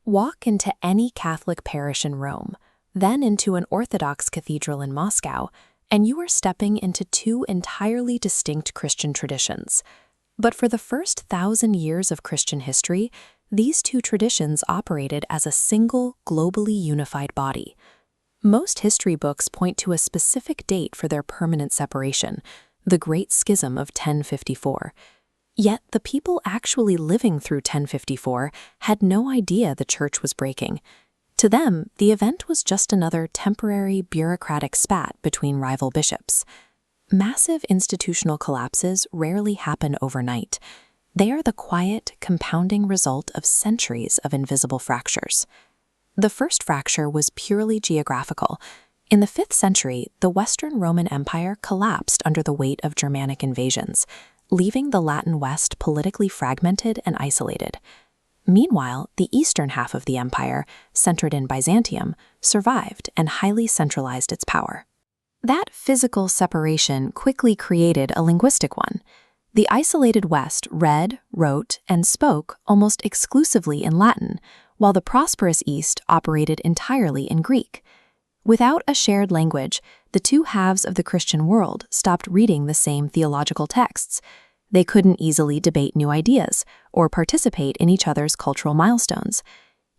Walk into any Catholic parish in Rome, then into an Orthodox cathedral in Moscow, and you are stepping into two entirely distinct Christian traditions. But for the first 1,000 years of Christian history, these two traditions operated as a single, globally unified body. Most history books point to a specific date for their permanent separation, the Great Schism of 1054. Yet the people actually living through 1054 had no idea the church was breaking. To them, the event was just another temporary bureaucratic spat between rival bishops. Massive institutional collapses rarely happen overnight. They are the quiet, compounding result of centuries of invisible fractures. The first fracture was purely geographical. In the 5th century, the Western Roman Empire collapsed under the weight of Germanic invasions, leaving the Latin West politically fragmented and isolated. Meanwhile, the eastern half of the empire, centered in Byzantium, survived and highly centralized its power. That physical separation quickly created a linguistic one. The isolated West read, wrote, and spoke almost exclusively in Latin, while the prosperous East operated entirely in Greek. Without a shared language, the two halves of the Christian world stopped reading the same theological texts. They couldn't easily debate new ideas or participate in each other's cultural milestones.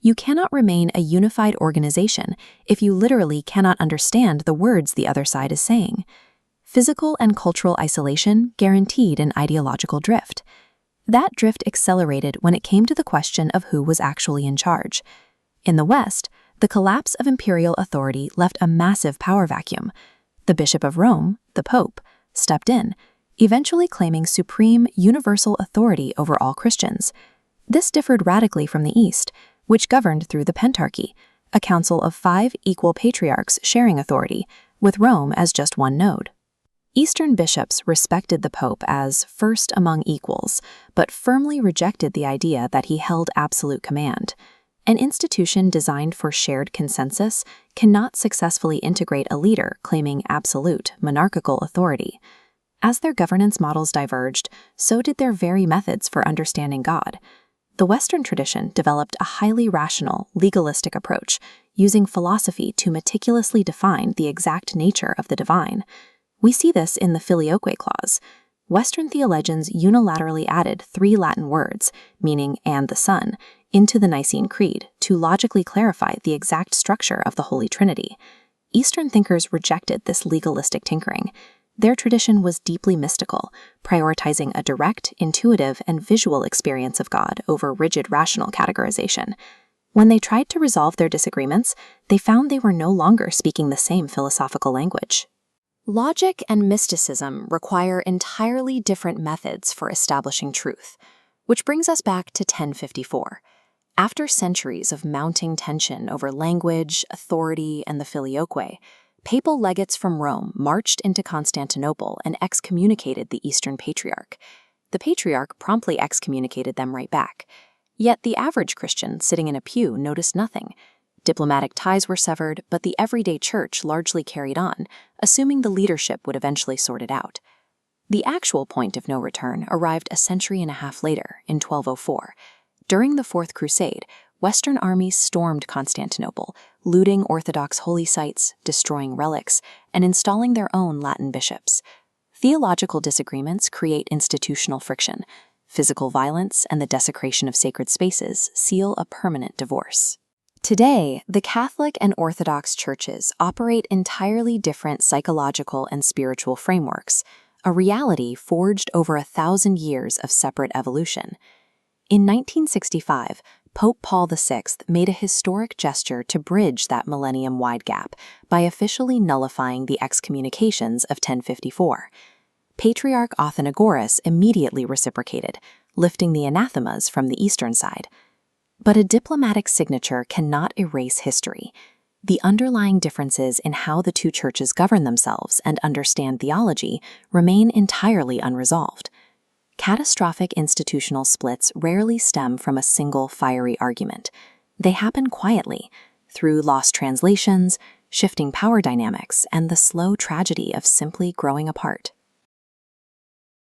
You cannot remain a unified organization if you literally cannot understand the words the other side is saying. Physical and cultural isolation guaranteed an ideological drift. That drift accelerated when it came to the question of who was actually in charge. In the West, the collapse of imperial authority left a massive power vacuum. The Bishop of Rome, the Pope, stepped in, eventually claiming supreme, universal authority over all Christians. This differed radically from the East, which governed through the Pentarchy, a council of 5 equal patriarchs sharing authority, with Rome as just one node. Eastern bishops respected the Pope as first among equals, but firmly rejected the idea that he held absolute command. An institution designed for shared consensus cannot successfully integrate a leader claiming absolute, monarchical authority. As their governance models diverged, so did their very methods for understanding God. The Western tradition developed a highly rational, legalistic approach, using philosophy to meticulously define the exact nature of the divine. We see this in the Filioque clause. Western theologians unilaterally added 3 Latin words, meaning "and the Son," into the Nicene Creed to logically clarify the exact structure of the Holy Trinity. Eastern thinkers rejected this legalistic tinkering. Their tradition was deeply mystical, prioritizing a direct, intuitive, and visual experience of God over rigid rational categorization. When they tried to resolve their disagreements, they found they were no longer speaking the same philosophical language. Logic and mysticism require entirely different methods for establishing truth, which brings us back to 1054. After centuries of mounting tension over language, authority, and the Filioque, papal legates from Rome marched into Constantinople and excommunicated the Eastern Patriarch. The Patriarch promptly excommunicated them right back. Yet the average Christian sitting in a pew noticed nothing. Diplomatic ties were severed, but the everyday church largely carried on, assuming the leadership would eventually sort it out. The actual point of no return arrived a century and a half later, in 1204. During the Fourth Crusade, Western armies stormed Constantinople, looting Orthodox holy sites, destroying relics, and installing their own Latin bishops. Theological disagreements create institutional friction. Physical violence and the desecration of sacred spaces seal a permanent divorce. Today, the Catholic and Orthodox churches operate entirely different psychological and spiritual frameworks, a reality forged over 1,000 years of separate evolution. In 1965, Pope Paul VI made a historic gesture to bridge that millennium-wide gap by officially nullifying the excommunications of 1054. Patriarch Athenagoras immediately reciprocated, lifting the anathemas from the eastern side. But a diplomatic signature cannot erase history. The underlying differences in how the two churches govern themselves and understand theology remain entirely unresolved. Catastrophic institutional splits rarely stem from a single fiery argument. They happen quietly, through lost translations, shifting power dynamics, and the slow tragedy of simply growing apart.